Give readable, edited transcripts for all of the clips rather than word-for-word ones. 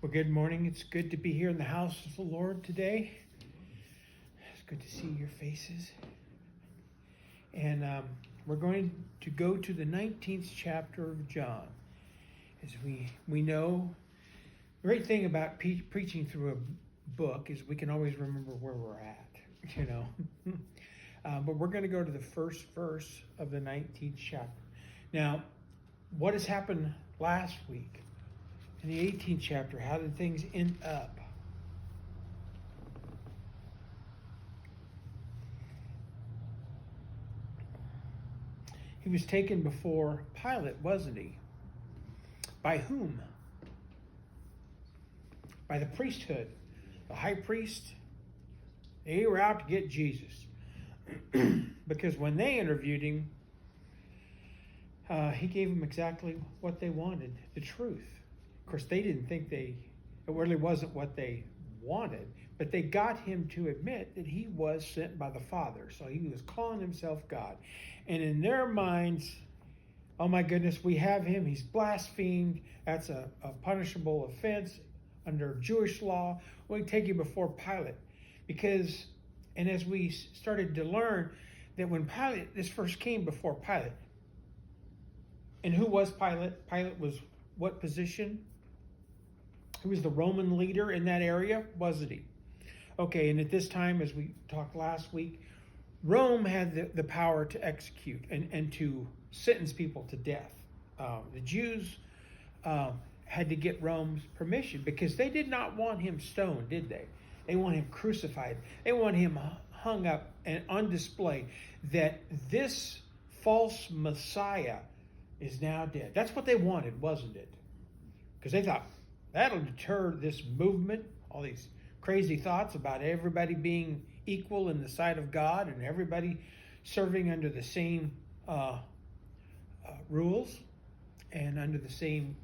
Well, good morning. It's good to be here in the house of the Lord today. It's good to see your faces. And we're going to go to the 19th chapter of John. As we know, the great thing about preaching through a book is we can always remember where we're at, but we're going to go to the first verse of the 19th chapter. Now, what has happened last week? In the 18th chapter, how did things end up? He was taken before Pilate, wasn't he? By whom? By the priesthood. The high priest. They were out to get Jesus. Because when they interviewed him, he gave them exactly what they wanted, the truth. Of course, they didn't think it really wasn't what they wanted, but they got him to admit that he was sent by the Father. So he was calling himself God. And in their minds, oh my goodness, we have him. He's blasphemed. That's a punishable offense under Jewish law. We take you before Pilate. And as we started to learn that when this first came before Pilate, and who was Pilate? Pilate was what position? He was the Roman leader in that area, wasn't he? Okay, and at this time, as we talked last week, Rome had the power to execute and to sentence people to death. The Jews had to get Rome's permission because they did not want him stoned, did they? They want him crucified. They want him hung up and on display that this false Messiah is now dead. That's what they wanted, wasn't it? Because they thought, that'll deter this movement, all these crazy thoughts about everybody being equal in the sight of God and everybody serving under the same rules and under the same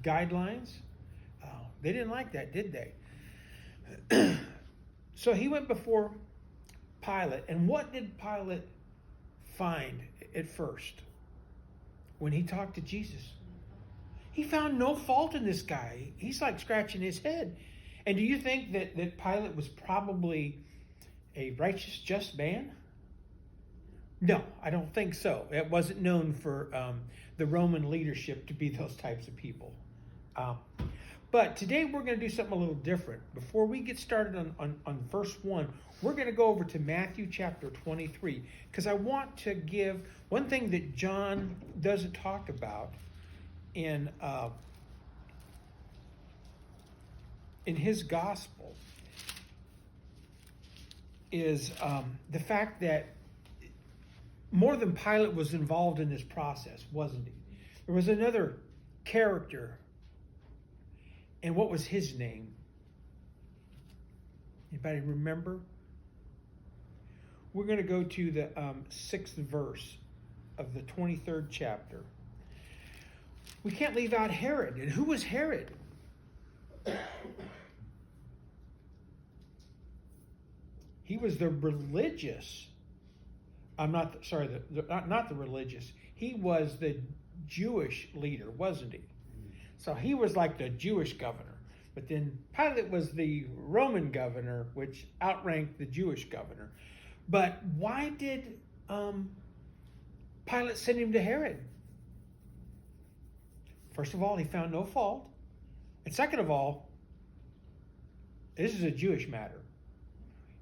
guidelines. They didn't like that, did they? So he went before Pilate. And what did Pilate find at first when he talked to Jesus? He found no fault in this guy. He's like scratching his head. And do you think that Pilate was probably a righteous, just man? No, I don't think so. It wasn't known for the Roman leadership to be those types of people. But today we're going to do something a little different. Before we get started on verse 1, we're going to go over to Matthew chapter 23. Because I want to give one thing that John doesn't talk about in his gospel is the fact that more than Pilate was involved in this process, wasn't he? There was another character, and what was his name? Anybody remember? We're going to go to the 6th verse of the 23rd chapter. We can't leave out Herod. And who was Herod? He was the religious. Not the religious. He was the Jewish leader, wasn't he? So he was like the Jewish governor. But then Pilate was the Roman governor, which outranked the Jewish governor. But why did Pilate send him to Herod? First of all, he found no fault. And second of all, this is a Jewish matter.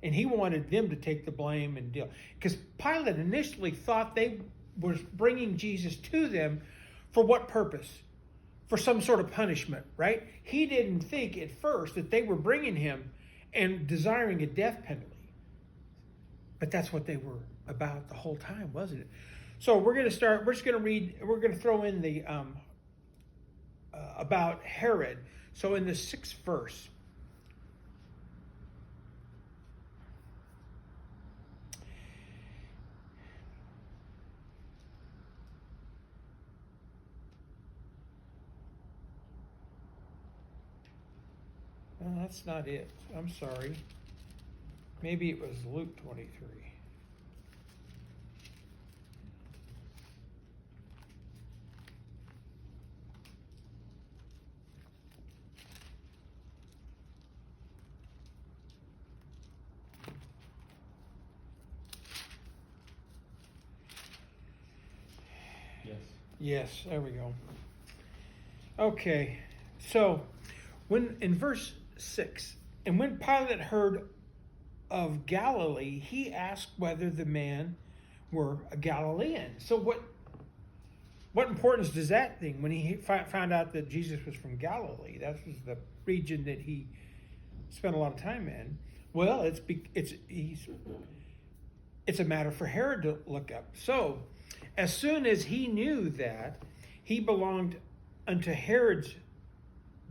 And he wanted them to take the blame and deal. Because Pilate initially thought they were bringing Jesus to them for what purpose? For some sort of punishment, right? He didn't think at first that they were bringing him and desiring a death penalty. But that's what they were about the whole time, wasn't it? So we're going to start, we're going to throw in the about Herod. So in the 6th verse, no, that's not it. I'm sorry. Maybe it was Luke 23. Yes, there we go. Okay, so when in verse 6, and when Pilate heard of Galilee, he asked whether the man were a Galilean. So what importance does that thing when he found out that Jesus was from Galilee? That was the region that he spent a lot of time in. Well, it's a matter for Herod to look up. So, as soon as he knew that he belonged unto Herod's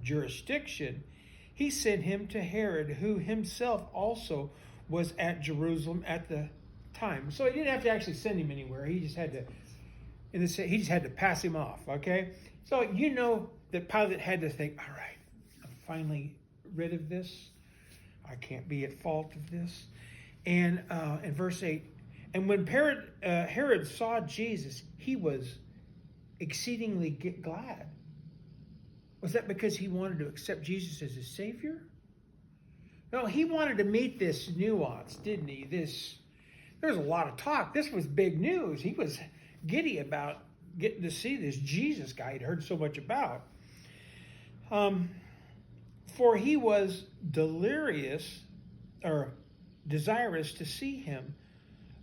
jurisdiction, he sent him to Herod, who himself also was at Jerusalem at the time. So he didn't have to actually send him anywhere. He just had to pass him off. Okay, so you know that Pilate had to think, all right, I'm finally rid of this. I can't be at fault of this. And in verse 8, and when Herod saw Jesus, he was exceedingly glad. Was that because he wanted to accept Jesus as his Savior? No, he wanted to meet this nuance, didn't he? There was a lot of talk. This was big news. He was giddy about getting to see this Jesus guy he'd heard so much about. For he was desirous to see him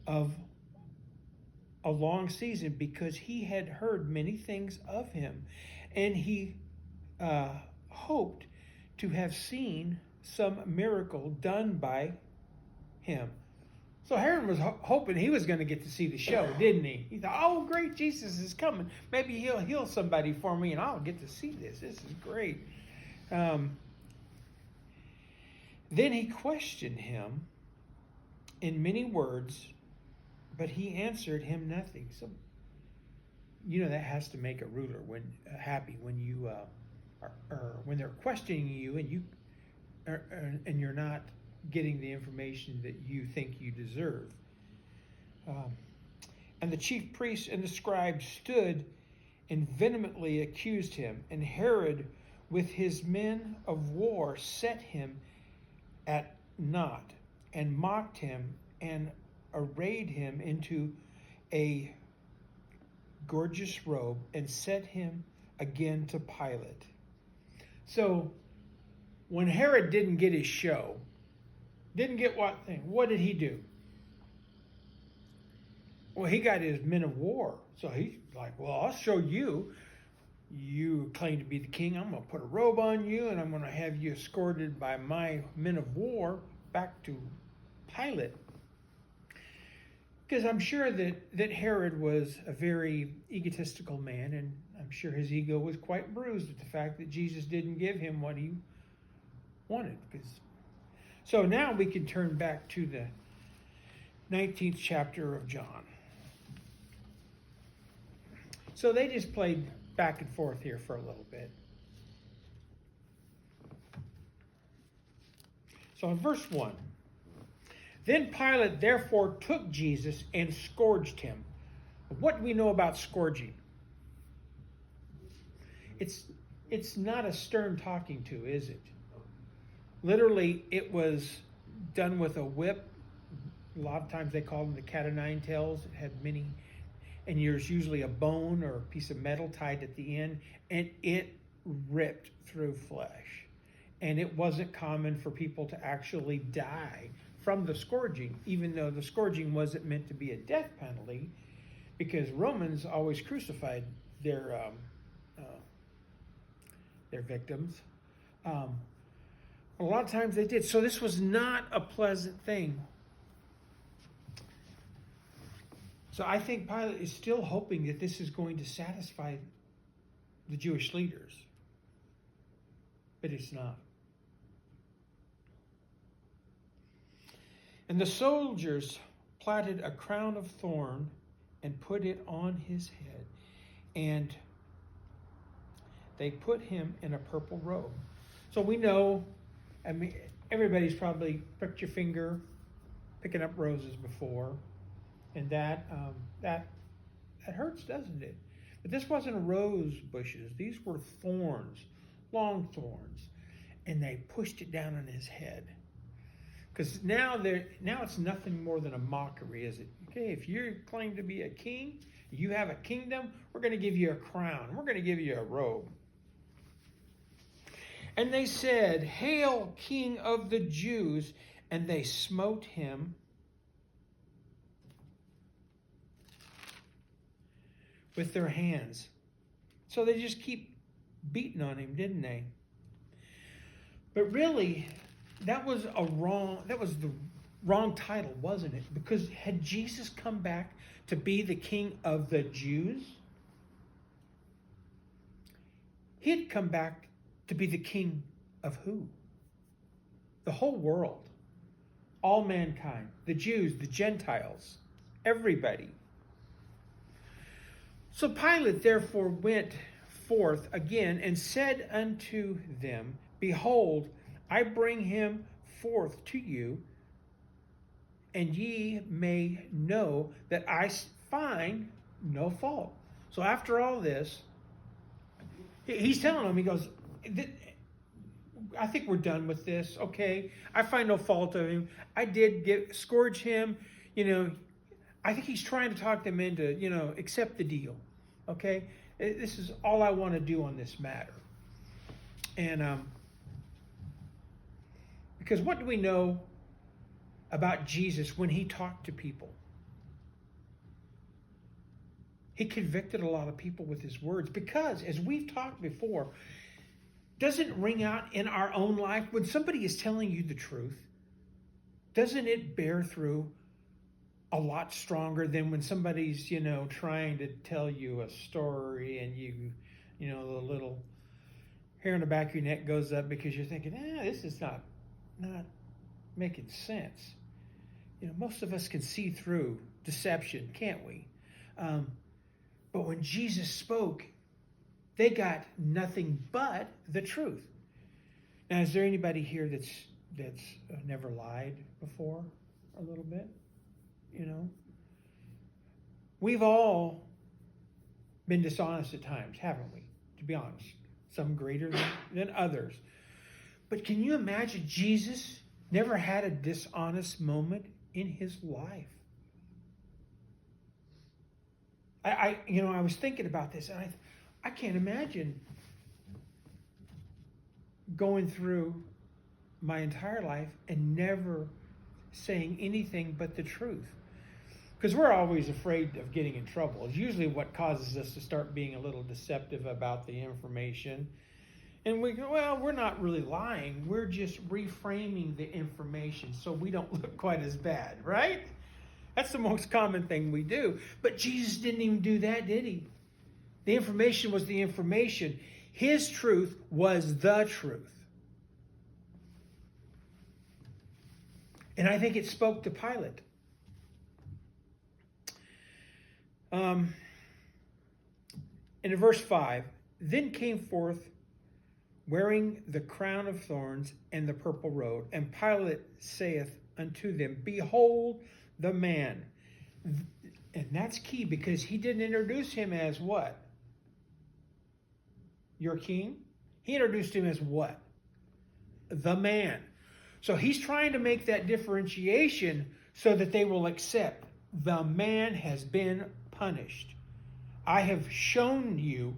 of a long season, because he had heard many things of him, and he hoped to have seen some miracle done by him. So Herod was hoping he was going to get to see the show, didn't he? He thought, oh, great, Jesus is coming. Maybe he'll heal somebody for me, and I'll get to see this. This is great. Then he questioned him in many words, but he answered him nothing. So, you know, that has to make a ruler happy when you when they're questioning you and you're not getting the information that you think you deserve. And the chief priests and the scribes stood and vehemently accused him. And Herod, with his men of war, set him at naught and mocked him and arrayed him into a gorgeous robe and set him again to Pilate. So when Herod didn't get his show, didn't get what did he do? Well, he got his men of war. So he's like, well, I'll show you. You claim to be the king. I'm going to put a robe on you, and I'm going to have you escorted by my men of war back to Pilate. Because I'm sure that Herod was a very egotistical man, and I'm sure his ego was quite bruised at the fact that Jesus didn't give him what he wanted. So now we can turn back to the 19th chapter of John. So they just played back and forth here for a little bit. So in verse 1, then Pilate therefore took Jesus and scourged him. What do we know about scourging? It's not a stern talking to, is it? Literally, it was done with a whip. A lot of times they call them the cat o' nine tails. It had many, and there's usually a bone or a piece of metal tied at the end, and it ripped through flesh. And it wasn't common for people to actually die from the scourging, even though the scourging wasn't meant to be a death penalty, because Romans always crucified their victims. A lot of times they did. So this was not a pleasant thing. So I think Pilate is still hoping that this is going to satisfy the Jewish leaders. But it's not. And the soldiers plaited a crown of thorn and put it on his head. And they put him in a purple robe. So we know, I mean, everybody's probably pricked your finger picking up roses before. And that hurts, doesn't it? But this wasn't rose bushes. These were thorns, long thorns. And they pushed it down on his head. Because now it's nothing more than a mockery, is it? Okay, if you claim to be a king, You have a kingdom, we're going to give you a crown. We're going to give you a robe. And they said, Hail, King of the Jews! And they smote him with their hands. So they just keep beating on him, didn't they? But really, that was the wrong title, wasn't it? Because had Jesus come back to be the King of the Jews, he'd come back to be the King of who? The whole world. All mankind. The Jews, the Gentiles, everybody. So Pilate therefore went forth again and said unto them, Behold, I bring him forth to you, and ye may know that I find no fault. So after all this, he's telling them, he goes, I think we're done with this, okay? I find no fault of him. I did scourge him, I think he's trying to talk them into, accept the deal, okay? This is all I want to do on this matter. And because what do we know about Jesus when he talked to people? He convicted a lot of people with his words because, as we've talked before, doesn't it ring out in our own life when somebody is telling you the truth? Doesn't it bear through a lot stronger than when somebody's, trying to tell you a story and the little hair on the back of your neck goes up because you're thinking, this is not making sense. Most of us can see through deception, can't we? But when Jesus spoke, they got nothing but the truth. Now, is there anybody here that's never lied before a little bit? We've all been dishonest at times, haven't we? To be honest. Some greater than others. But can you imagine Jesus never had a dishonest moment in his life? I was thinking about this, and I can't imagine going through my entire life and never saying anything but the truth. Because we're always afraid of getting in trouble. It's usually what causes us to start being a little deceptive about the information. And we go, well, we're not really lying. We're just reframing the information so we don't look quite as bad, right? That's the most common thing we do. But Jesus didn't even do that, did he? The information was the information. His truth was the truth. And I think it spoke to Pilate. In verse 5, then came forth wearing the crown of thorns and the purple robe. And Pilate saith unto them, Behold the man. And that's key because he didn't introduce him as what? Your king? He introduced him as what? The man. So he's trying to make that differentiation so that they will accept the man has been punished. I have shown you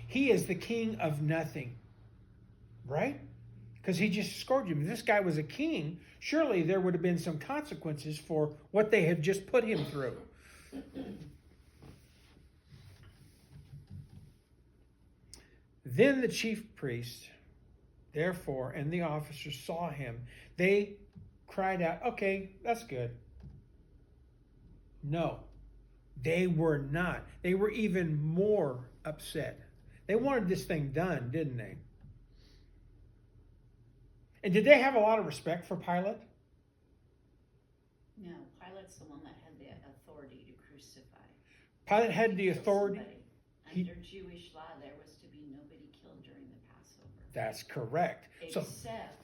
he is the king of nothing. Right? Because he just scourged him. If this guy was a king, surely there would have been some consequences for what they had just put him through. Then the chief priest, therefore, and the officers saw him. They cried out, okay, that's good. No, they were not. They were even more upset. They wanted this thing done, didn't they? And did they have a lot of respect for Pilate? No, Pilate's the one that had the authority to crucify. Pilate had the authority. Under Jewish law, there was to be nobody killed during the Passover. That's correct. Except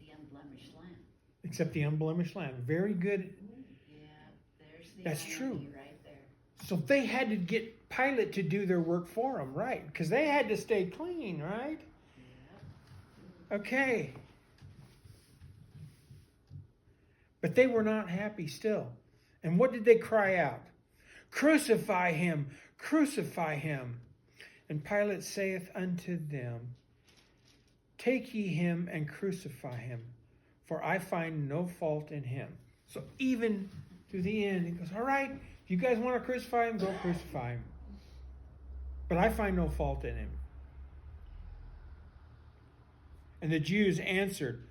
the unblemished lamb. Except the unblemished lamb. Very good. Yeah, there's the That's true. Right there. So they had to get Pilate to do their work for them, right? Because they had to stay clean, right? Yeah. Okay. But they were not happy still. And what did they cry out? Crucify him, crucify him. And Pilate saith unto them, Take ye him and crucify him, for I find no fault in him. So even to the end, he goes, all right, if you guys want to crucify him, go crucify him. But I find no fault in him. And the Jews answered,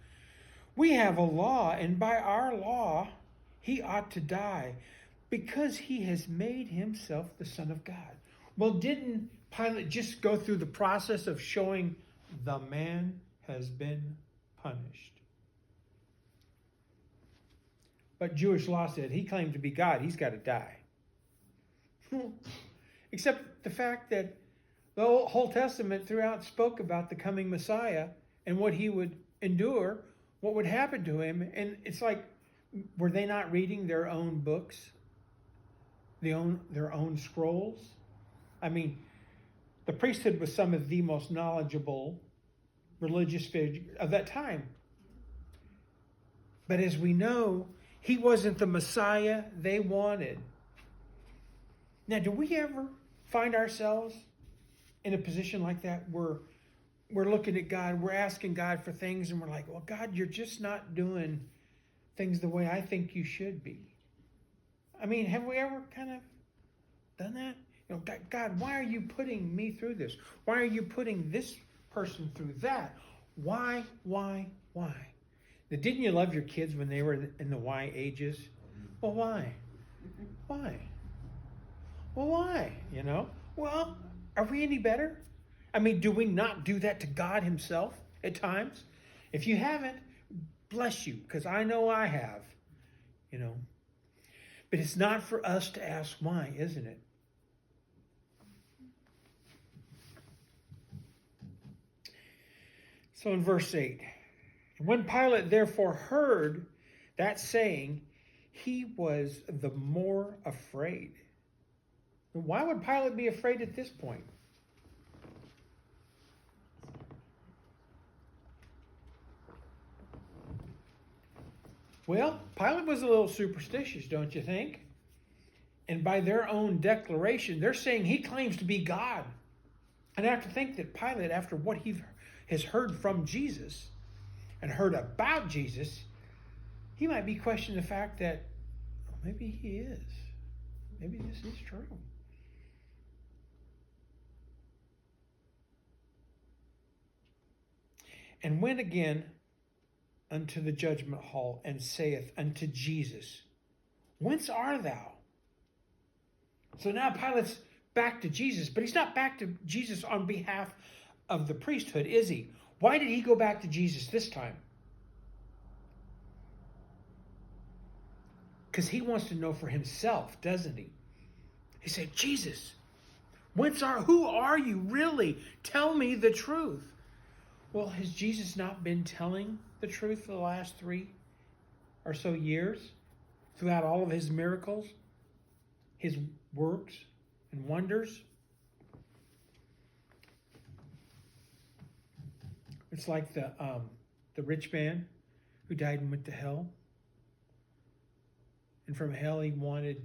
We have a law, and by our law he ought to die, because he has made himself the Son of God. Well, didn't Pilate just go through the process of showing the man has been punished? But Jewish law said he claimed to be God. He's got to die. Except the fact that the whole Testament throughout spoke about the coming Messiah and what he would endure, what would happen to him. And it's like, were they not reading their own books? Their own scrolls? I mean, the priesthood was some of the most knowledgeable religious figures of that time. But as we know, he wasn't the Messiah they wanted. Now, do we ever find ourselves in a position like that where we're looking at God, we're asking God for things, and we're like, well, God, you're just not doing things the way I think you should be? I mean, have we ever kind of done that? You know, God, why are you putting me through this? Why are you putting this person through that? Why? Now, didn't you love your kids when they were in the why ages? Well, why? Why? Well, why? You know? Well, are we any better? I mean, do we not do that to God himself at times? If you haven't, bless you, because I know I have. You know? But it's not for us to ask why, isn't it? So in verse 8, when Pilate therefore heard that saying, he was the more afraid. Why would Pilate be afraid at this point? Well, Pilate was a little superstitious, don't you think? And by their own declaration, they're saying he claims to be God. And I have to think that Pilate, after what he has heard from Jesus and heard about Jesus, he might be questioning the fact that maybe he is. Maybe this is true. And went again unto the judgment hall, and saith unto Jesus, Whence art thou? So now Pilate's back to Jesus, but he's not back to Jesus on behalf of the priesthood, is he? Why did he go back to Jesus this time? Because he wants to know for himself, doesn't he? He said, Jesus, who are you really? Tell me the truth. Well, has Jesus not been telling the truth for the last 3 or so years? Throughout all of his miracles, his works and wonders? It's like the rich man who died and went to hell. And from hell he wanted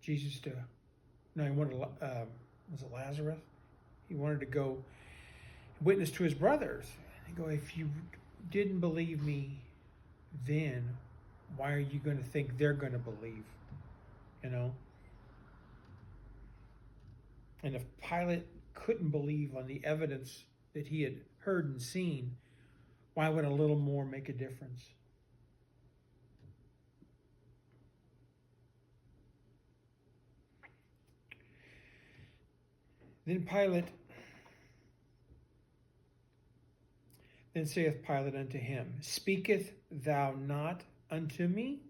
Jesus to, no, he wanted, was it Lazarus? He wanted to go witness to his brothers. And go, if you didn't believe me then, why are you going to think they're going to believe? You know? And if Pilate couldn't believe on the evidence that he had heard and seen, why would a little more make a difference? Then saith Pilate unto him, Speaketh thou not unto me?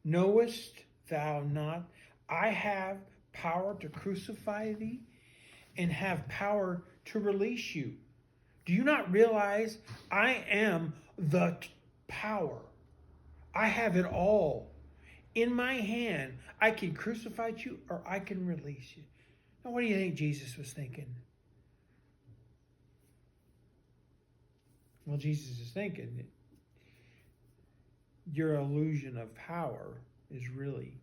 Knowest thou not I have power to crucify thee and have power to release you? Do you not realize I am the power? I have it all. In my hand, I can crucify you or I can release you. Now, what do you think Jesus was thinking? Well, Jesus is thinking that your illusion of power is really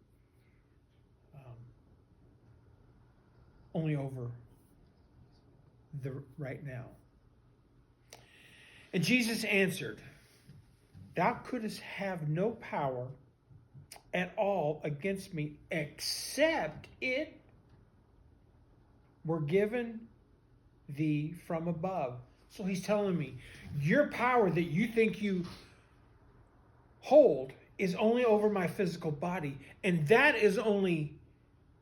only over the right now. And Jesus answered, thou couldst have no power at all against me except it were given thee from above. So he's telling me, your power that you think you hold is only over my physical body, and that is only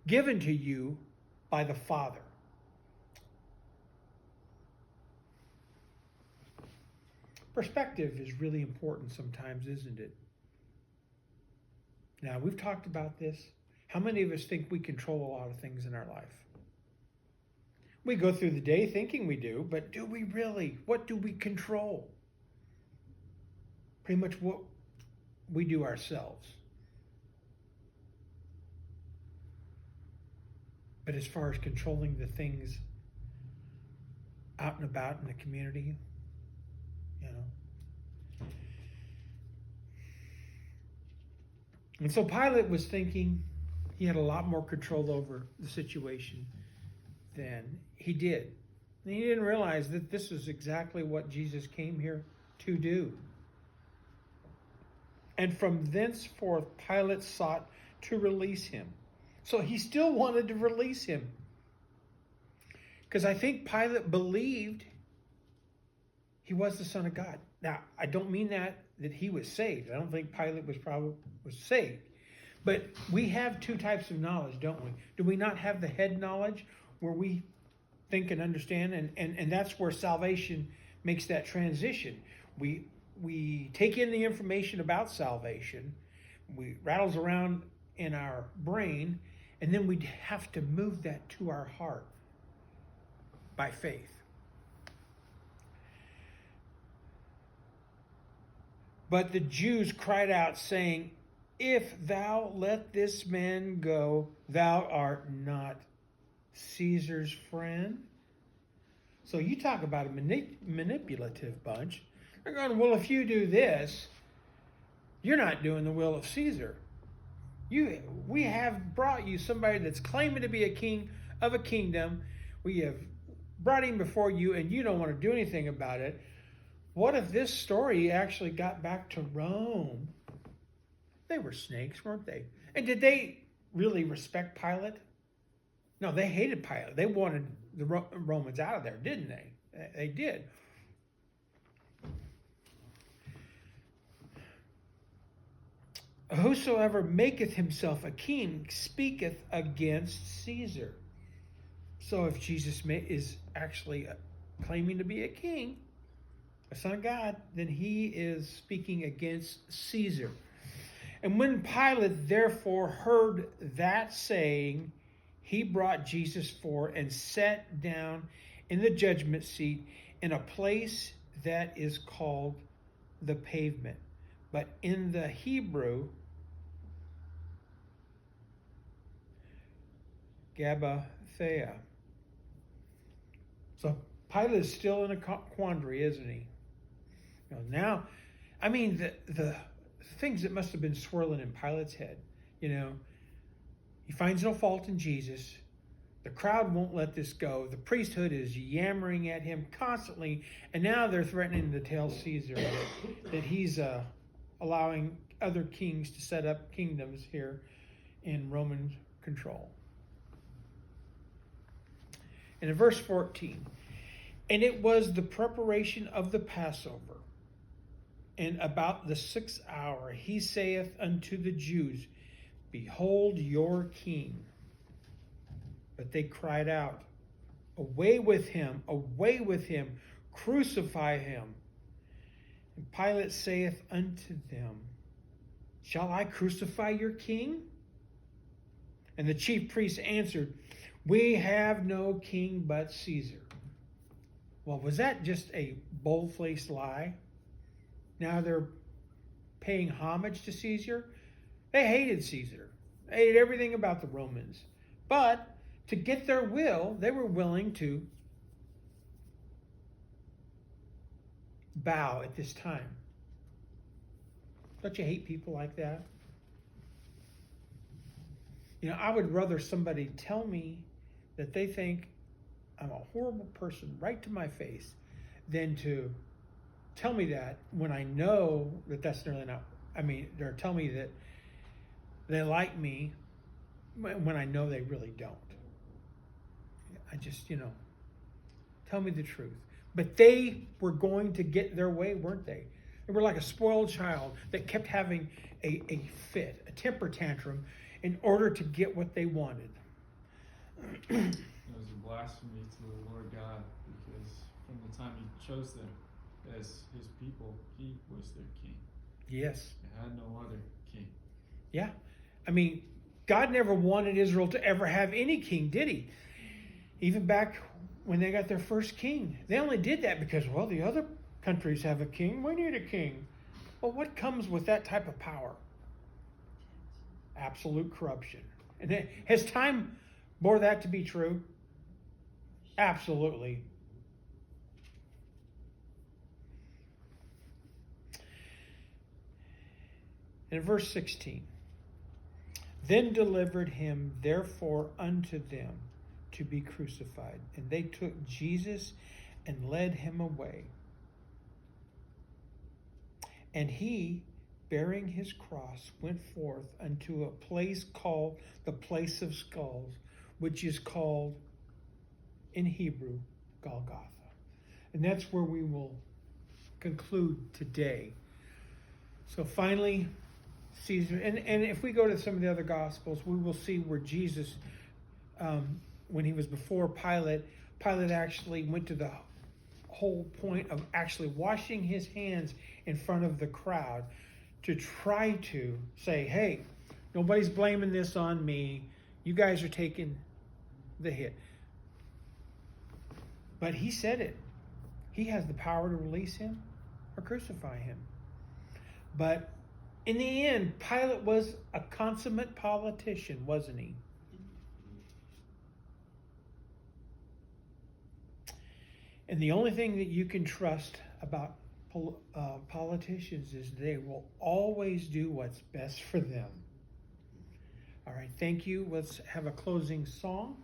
given to you by the Father. Perspective is really important sometimes, isn't it? Now, we've talked about this. How many of us think we control a lot of things in our life? We go through the day thinking we do, but do we really? What do we control? Pretty much what we do ourselves. But as far as controlling the things out and about in the community, you know. And so Pilate was thinking he had a lot more control over the situation than he did. And he didn't realize that this is exactly what Jesus came here to do. And from thenceforth, Pilate sought to release him. So he still wanted to release him. Because I think Pilate believed he was the Son of God. Now, I don't mean that he was saved. I don't think Pilate was saved. But we have two types of knowledge, don't we? Do we not have the head knowledge where we think and understand? And that's where salvation makes that transition. We take in the information about salvation, we rattles around in our brain, and then we have to move that to our heart by faith. But the Jews cried out, saying, if thou let this man go, thou art not Caesar's friend. So you talk about a manipulative bunch. They're going, well, if you do this, you're not doing the will of Caesar. We have brought you somebody that's claiming to be a king of a kingdom. We have brought him before you, and you don't want to do anything about it. What if this story actually got back to Rome? They were snakes, weren't they? And did they really respect Pilate? No, they hated Pilate. They wanted the Romans out of there, didn't they? They did. Whosoever maketh himself a king speaketh against Caesar. So if Jesus is actually claiming to be a king, a son of God, then he is speaking against Caesar. And when Pilate therefore heard that saying, he brought Jesus forth and sat down in the judgment seat in a place that is called the Pavement. But in the Hebrew, Gabbathea. So Pilate is still in a quandary, isn't he? Now, I mean, the things that must have been swirling in Pilate's head, he finds no fault in Jesus. The crowd won't let this go. The priesthood is yammering at him constantly, and now they're threatening to tell Caesar that he's allowing other kings to set up kingdoms here in Roman control. And in verse 14, and it was the preparation of the Passover, and about the 6th hour, he saith unto the Jews, behold your king. But they cried out, away with him, crucify him. And Pilate saith unto them, shall I crucify your king? And the chief priests answered, we have no king but Caesar. Well, was that just a bold-faced lie? Now they're paying homage to Caesar? They hated Caesar. They hated everything about the Romans. But to get their will, they were willing to bow at this time. Don't you hate people like that? I would rather somebody tell me that they think I'm a horrible person right to my face than to tell me that when I know that that's really not. I mean, they're telling me that they like me when I know they really don't. I just, tell me the truth. But they were going to get their way, weren't they? They were like a spoiled child that kept having a fit, a temper tantrum, in order to get what they wanted. It was a blasphemy to the Lord God, because from the time He chose them as His people, He was their king. Yes. They had no other king. Yeah. I mean, God never wanted Israel to ever have any king, did He? Even back when they got their first king. They only did that because, well, the other countries have a king. We need a king. Well, what comes with that type of power? Absolute corruption. And has time bore that to be true? Absolutely. In verse 16, then delivered him therefore unto them to be crucified. And they took Jesus and led him away. And he, bearing his cross, went forth unto a place called the place of skulls, which is called in Hebrew Golgotha. And that's where we will conclude today. So finally, Caesar, and if we go to some of the other Gospels, we will see where Jesus, when he was before Pilate, Pilate actually went to the whole point of actually washing his hands in front of the crowd to try to say, hey, nobody's blaming this on me. You guys are taking the hit. But he said it. He has the power to release him or crucify him. But in the end, Pilate was a consummate politician, wasn't he? And the only thing that you can trust about politicians is they will always do what's best for them. All right, thank you. Let's have a closing song.